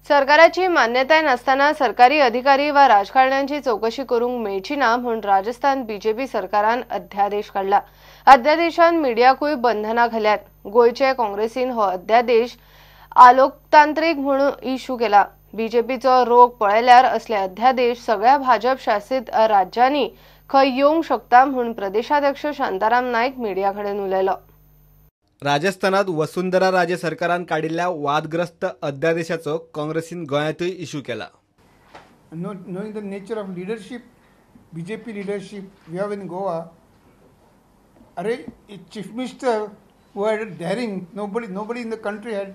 सरकाराची मान्यता नसताना सरकारी अधिकारी व राजकारण्यांची चौकशी करूंक मेळची ना म्हणून राजस्थान बीजेपी सरकारान अध्यादेश काढला। अध्यादेशान मिडियाकूय बंधना घाल्यात। गोयचे काँग्रेसीन हो अध्यादेश अलोकतांत्रिक म्हणून इश्यू केला। बीजेपीचो रोग पळयल्यार असले अध्यादेश सगळ्या भाजप शासित राज्यांनी खंय येवंक शकता म्हणून प्रदेशाध्यक्ष शांताराम नाईक मिडियाकडेन उलयलो। राजस्थानात वसुंधरा राजे सरकारान काढिल्ल्या वादग्रस्त अध्यादेशाचो काँग्रेसीन गोंयांतूय इश्यू केला। Knowing the nature of leadership, BJP leadership we have in Goa, Chief Minister who had daring, nobody in the country had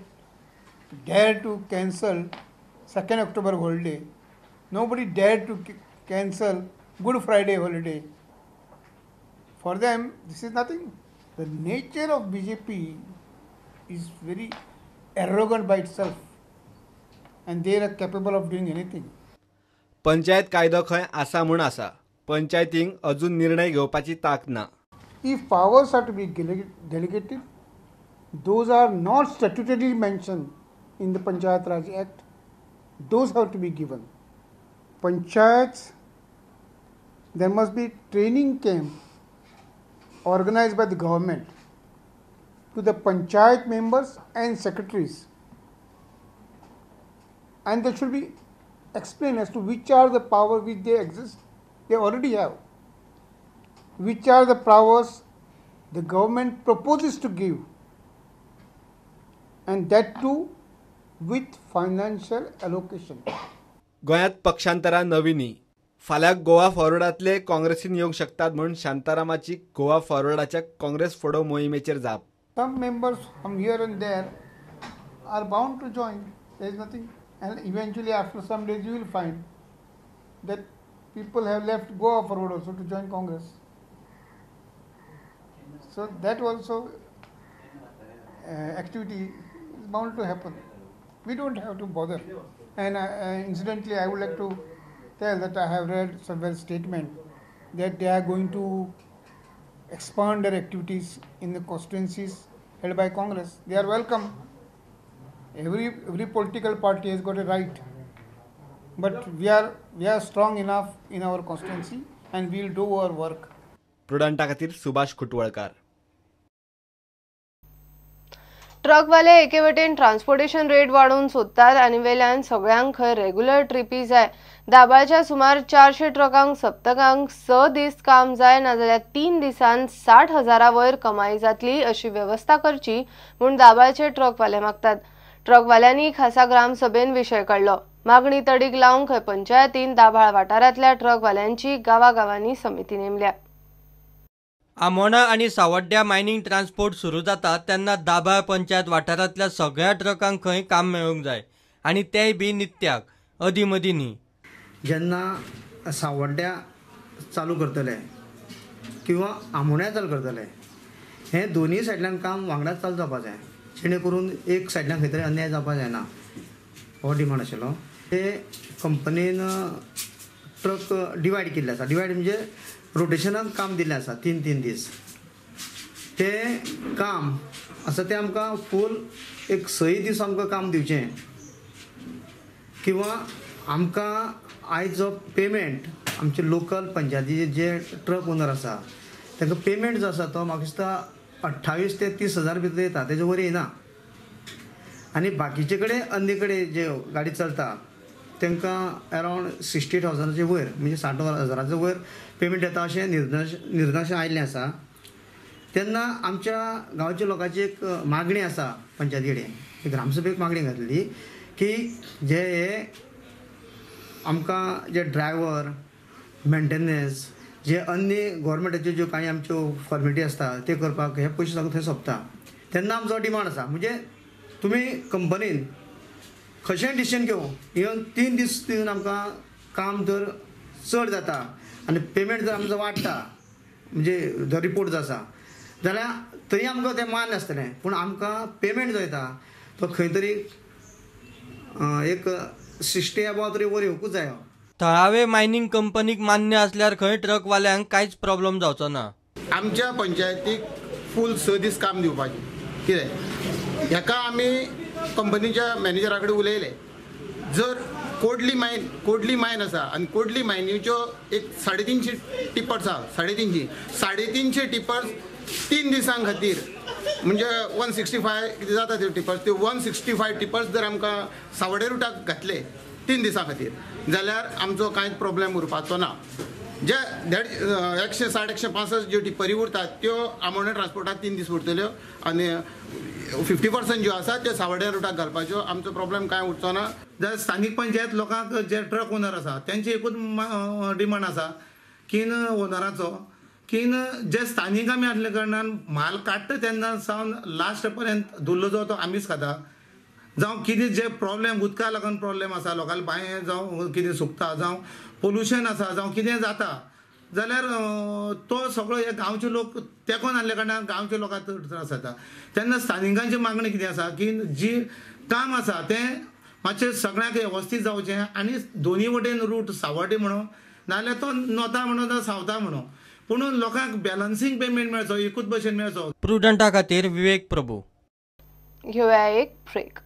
dared to cancel 2nd October holiday. Nobody dared to cancel Good Friday holiday. For them, this is nothing. The nature of BJP is very arrogant by itself, and they are capable of doing anything. Panchayat कायदो खंय आसा म्हूण आसा, पंचायतींक अजून निर्णय घेवपाची तांक ना। If powers are to be delegated, those are not statutorily mentioned in the Panchayat Raj Act. Those have to be given. Panchayats, there must be training camp organized by the government to the panchayat members and secretaries, and they should be explained as to which are the powers which they already have, which are the powers the government proposes to give, and that too with financial allocation. गोंयांत पक्षांतरा नवीनी फाल्यां गोवा फॉरवर्डातले काँग्रेसीन येवंक शकतात म्हणून शांतारामाची गोवा फॉरवर्डाच्या काँग्रेस फोडो मोहिमेचेर जाप। Some members from here and there are bound to join. There is nothing, and eventually after some days you will find that people have left Goa forward also to join Congress. So that also activity is bound to happen. We don't have to bother. And incidentally, I would like to tell that I have read several statements that they are going to expand their activities in the constituencies held by Congress. They are welcome. Every political party has got a right, but we are strong enough in our constituency, and we will do our work. प्रुडंटा खातीर सुभाष कुटवळकार। ट्रकवाले एके वटेन transportation rate वाडोवन सोदतात आनी वेल्यान सगळ्यांक खंय regular trippy जाय। दाबाळच्या सुमार 400 ट्रकांक सप्तकांक 6 दीस काम जाय नाजाल्यार 3 दिसांत 60,000 वयर कमाई जातली अशी व्यवस्था करची म्हूण दाबाळचे ट्रकवाले मागतात। ट्रकवाल्यांनी खासा ग्रामसभेन विशय काडलो। मागणी तडीक लावंक खंय पंचायतीन दाबाळ वाठारांतल्या ट्रकवाल्यांची गांवागांवांनी समिती नेमल्या। आमोणा आणि सावड्ड्या मायनिंग ट्रान्सपोर्ट सुरू जाता तेन्ना दाबाळ पंचायत वाठारांतल्या सगळ्या ट्रकांक खंय काम मेळूंक जाय आनी तेय बी नित्याक अदीमदी न्ही। जेन्ना सावड्ड्या चालू करतले किंवा आमोण्या चालू करतले हे दोन्ही सायडल्यान काम वांगडाच चालू जावपाक जाय, जेणे करून एक सायडल्यान खंय तरी अन्याय जावपाक जायना हो डिमांड आशिल्लो। ते कंपनीन ट्रक डिवायड केल्ले आसा। डिवायड म्हणजे रोटेशनान काम दिल्लें आसा 3-3 दीस। ते काम आसा तें आमकां फूल एक 6 दीस आमकां काम दिवचें, किंवा आमकां आयज जो पेमेंट आमचे लोकल पंचायतीचे जे ट्रक ओनर आसा तांकां पेमेंट जो आसा तो म्हाका दिसता 28 ते 30,000 भितर येता, तेजे वयर येना। आनी बाकीचे कडेन अन्य कडेन जे गाडी चलता तांकां अरावंड 60,000चे वयर म्हणजे 60,000चे वयर पेमेंट येता अशें निर्देश आयिल्लें आसा। तेन्ना आमच्या गांवच्या लोकांची एक मागणी आसा पंचायती कडेन, ग्रामसभेक मागणी घातली की जे आमकां जे ड्रायव्हर मेंटेनन्स जे अन्य गव्हर्मेंटाच्यो ज्यो कांय आमच्यो फॉर्मेलिटी आसता ते करपाक हे पयशे सगळे थंय सोंपता। तेन्ना आमचो डिमांड आसा म्हणजे तुमी कंपनीन कशेंय डिसिजन घेवं, इवन 3 दीस दिवन आमकां काम जर चड जाता आनी पेमेंट जर आमचो वाडटा म्हणजे जो रिपोर्ट जो आसा जाल्यार तरी आमकां तें मान्य आसतलें, पूण आमकां पेमेंट जो येता तो खंय तरी एक 60 अबाव तरी वयर येवंकूच जायो। थळावे मायनिंग कंपनीक मान्य असल्यार खंय ट्रकवाल्यांक कांयच प्रॉब्लेम जावचो ना। आमच्या पंचायतीक फूल 6 दीस काम दिवपाचें कितें हेका आमी कंपनीच्या मॅनेजरा कडेन उलयले जर कोडली मायन आसा आनी कोडली मायनीच्यो एक 350 टिपर्स आहा 350 टिपर्स 3 दिसां खातीर म्हणजे 165 कितें जाता त्यो टिपर्स त्यो 165 टिपर्स जर आमकां सावड्डे रुटाक घातले 3 दिसां खातीर जाल्यार आमचो कांयच प्रॉब्लेम उरपाचो ना. जे 160 165 ज्यो टिपरी उरतात त्यो आमोणे ट्रान्सपोर्टाक 3 दीस उरतल्यो आनी 50% ज्यो आसा त्यो सावड्डे रुटाक घालपाच्यो. आमचो प्रॉब्लेम कांय उरचो ना. जर स्थानिक पंचायत लोकांक जे ट्रक ओनर आसा त्यांची एकूच डिमांड आसा की ओनराचो की जे स्थानिक आमी आसले कारणान म्हाल काडटा तेन्ना सावन लास्ट पर्यंत धुल्लो जो तो आमीच खाता. जावं कितें जे प्रॉब्लेम उदका लागून प्रॉब्लेम आसा लोकांक बांये जावं कितें सुकता जावं पोल्युशन आसा जावं कितें जाता जाल्यार तो सगळो हे गांवचे लोक तेकोन आसले कारणान गांवच्या लोकांक त्रास जाता. तेन्ना स्थानिकांची मागणी कितें आसा की जी काम आसा तें मातशें सगळ्यांक वेवस्थीत जावचें आनी दोनी वटेन रूट सावड्डे म्हणो नाजाल्यार तो नॉर्था म्हणो ना सावथा म्हणो पूण लोकांक बॅलन्सिंग पेमेंट मेळचो एकूच भशेन मेळचो. प्रुडंटा खातीर विवेक प्रभू. घेऊया एक ब्रेक.